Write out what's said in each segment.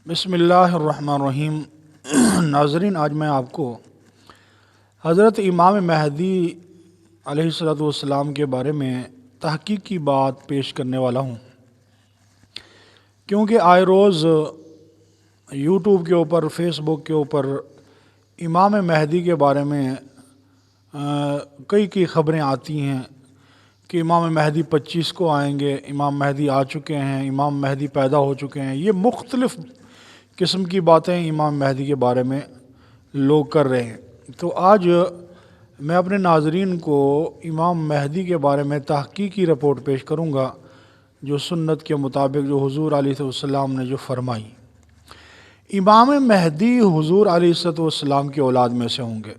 بسم اللہ الرحمن الرحیم۔ ناظرین، آج میں آپ کو حضرت امام مہدی علیہ السلام کے بارے میں تحقیقی بات پیش کرنے والا ہوں، کیونکہ آئے روز یوٹیوب کے اوپر، فیس بک کے اوپر امام مہدی کے بارے میں کئی خبریں آتی ہیں کہ امام مہدی 25 کو آئیں گے، امام مہدی آ چکے ہیں، امام مہدی پیدا ہو چکے ہیں۔ یہ مختلف قسم کی باتیں امام مہدی کے بارے میں لوگ کر رہے ہیں۔ تو آج میں اپنے ناظرین کو امام مہدی کے بارے میں تحقیقی رپورٹ پیش کروں گا، جو سنت کے مطابق جو حضور علیہ السلام نے جو فرمائی۔ امام مہدی حضور علیہ السلام کی اولاد میں سے ہوں گے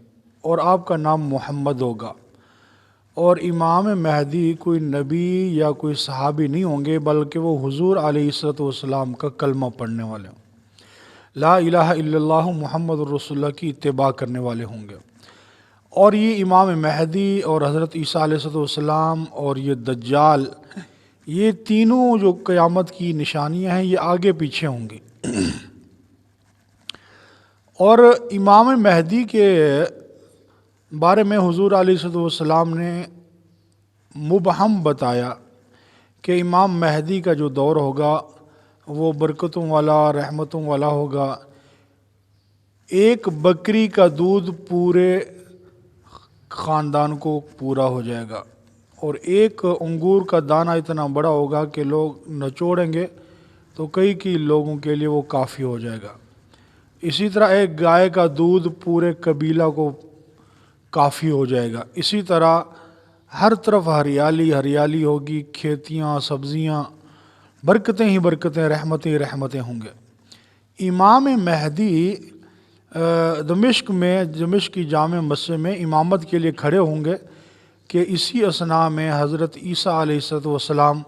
اور آپ کا نام محمد ہوگا، اور امام مہدی کوئی نبی یا کوئی صحابی نہیں ہوں گے، بلکہ وہ حضور علیہ السلام کا کلمہ پڑھنے والے ہوں، لا الہ الا اللہ محمد الرسول اللہ کی اتباع کرنے والے ہوں گے۔ اور یہ امام مہدی اور حضرت عیسیٰ علیہ السلام اور یہ دجال، یہ تینوں جو قیامت کی نشانیاں ہیں، یہ آگے پیچھے ہوں گی۔ اور امام مہدی کے بارے میں حضور علیہ السلام نے مبہم بتایا کہ امام مہدی کا جو دور ہوگا وہ برکتوں والا، رحمتوں والا ہوگا۔ ایک بکری کا دودھ پورے خاندان کو پورا ہو جائے گا، اور ایک انگور کا دانہ اتنا بڑا ہوگا کہ لوگ نچوڑیں گے تو کئی لوگوں کے لیے وہ کافی ہو جائے گا۔ اسی طرح ایک گائے کا دودھ پورے قبیلہ کو کافی ہو جائے گا۔ اسی طرح ہر طرف ہریالی ہریالی ہوگی، کھیتیاں، سبزیاں، برکتیں ہی برکتیں، رحمتیں ہی رحمتیں ہوں گے۔ امام مہدی دمشق کی جامع مسجد میں امامت کے لیے کھڑے ہوں گے کہ اسی اثناء میں حضرت عیسیٰ علیہ السلام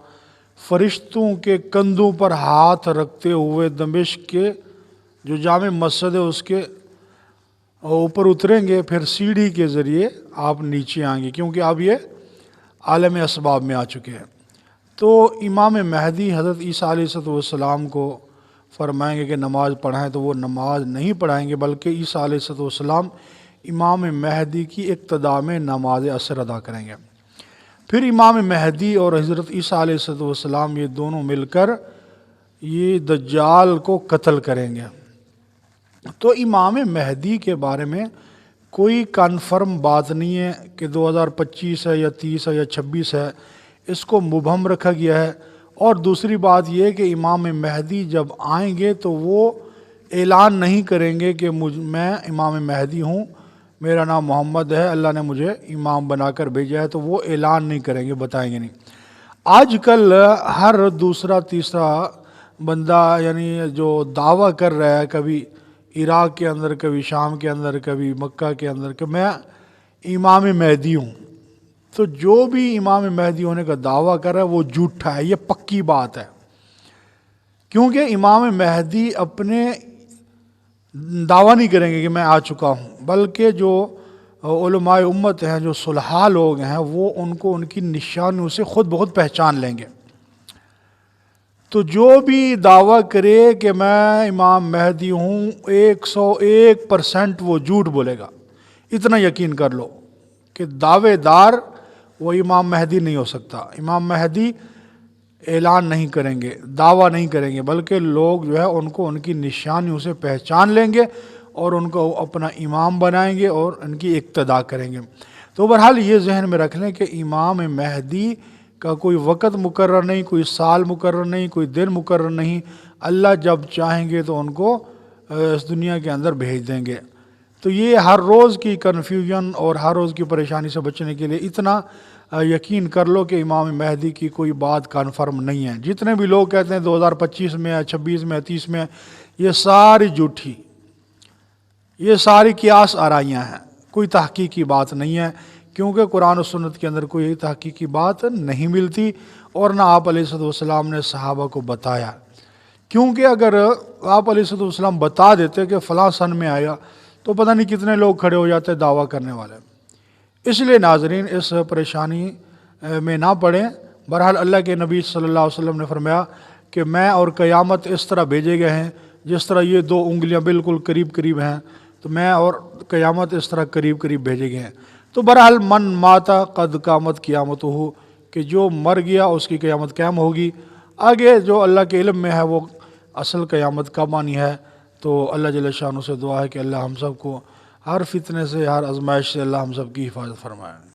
فرشتوں کے کندھوں پر ہاتھ رکھتے ہوئے دمشق کے جو جامع مسجد ہے اس کے اوپر اتریں گے، پھر سیڑھی کے ذریعے آپ نیچے آئیں گے، کیونکہ اب یہ عالم اسباب میں آ چکے ہیں۔ تو امام مہدی حضرت عیسیٰ علیہ السلام کو فرمائیں گے کہ نماز پڑھائیں، تو وہ نماز نہیں پڑھائیں گے، بلکہ عیسیٰ علیہ السلام امام مہدی کی اقتداء میں نماز عصر ادا کریں گے۔ پھر امام مہدی اور حضرت عیسیٰ علیہ السلام یہ دونوں مل کر یہ دجال کو قتل کریں گے۔ تو امام مہدی کے بارے میں کوئی کنفرم بات نہیں ہے کہ 2025 ہے یا 30 ہے یا 26 ہے، اس کو مبہم رکھا گیا ہے۔ اور دوسری بات یہ کہ امام مہدی جب آئیں گے تو وہ اعلان نہیں کریں گے کہ میں امام مہدی ہوں، میرا نام محمد ہے، اللہ نے مجھے امام بنا کر بھیجا ہے، تو وہ اعلان نہیں کریں گے، بتائیں گے نہیں۔ آج کل ہر دوسرا تیسرا بندہ یعنی جو دعویٰ کر رہا ہے، کبھی عراق کے اندر، کبھی شام کے اندر، کبھی مکہ کے اندر، کہ میں امام مہدی ہوں، تو جو بھی امام مہدی ہونے کا دعویٰ کر رہا ہے وہ جھوٹا ہے، یہ پکی بات ہے۔ کیونکہ امام مہدی اپنے دعویٰ نہیں کریں گے کہ میں آ چکا ہوں، بلکہ جو علماء امت ہیں، جو صلحاء لوگ ہیں، وہ ان کو ان کی نشانیوں سے خود بخود پہچان لیں گے۔ تو جو بھی دعویٰ کرے کہ میں امام مہدی ہوں، 101% وہ جھوٹ بولے گا، اتنا یقین کر لو کہ دعوے دار وہ امام مہدی نہیں ہو سکتا۔ امام مہدی اعلان نہیں کریں گے، دعویٰ نہیں کریں گے، بلکہ لوگ جو ہے ان کو ان کی نشانیوں سے پہچان لیں گے اور ان کو اپنا امام بنائیں گے اور ان کی اقتداء کریں گے۔ تو بہرحال یہ ذہن میں رکھ لیں کہ امام مہدی کا کوئی وقت مقرر نہیں، کوئی سال مقرر نہیں، کوئی دن مقرر نہیں، اللہ جب چاہیں گے تو ان کو اس دنیا کے اندر بھیج دیں گے۔ تو یہ ہر روز کی کنفیوژن اور ہر روز کی پریشانی سے بچنے کے لیے اتنا یقین کر لو کہ امام مہدی کی کوئی بات کنفرم نہیں ہے۔ جتنے بھی لوگ کہتے ہیں 2025 میں ہے، 26 میں ہے، 30 میں ہے، یہ ساری جھوٹی، یہ ساری قیاس آرائیاں ہیں، کوئی تحقیقی بات نہیں ہے، کیونکہ قرآن و سنت کے اندر کوئی تحقیقی بات نہیں ملتی، اور نہ آپ علیہ السلام نے صحابہ کو بتایا۔ کیونکہ اگر آپ علیہ السلام بتا دیتے کہ فلاں سن میں آیا تو پتہ نہیں کتنے لوگ کھڑے ہو جاتے دعویٰ کرنے والے۔ اس لیے ناظرین اس پریشانی میں نہ پڑیں۔ بہرحال اللہ کے نبی صلی اللہ علیہ وسلم نے فرمایا کہ میں اور قیامت اس طرح بھیجے گئے ہیں، جس طرح یہ دو انگلیاں بالکل قریب قریب ہیں، تو میں اور قیامت اس طرح قریب قریب بھیجے گئے ہیں۔ تو بہرحال من ماتا قد قامت قیامت ہو، کہ جو مر گیا اس کی قیامت قائم ہوگی۔ آگے جو اللہ کے علم میں ہے وہ اصل قیامت کب آنی ہے، تو اللہ جل شانہ سے دعا ہے کہ اللہ ہم سب کو ہر فتنے سے، ہر آزمائش سے اللہ ہم سب کی حفاظت فرمائے۔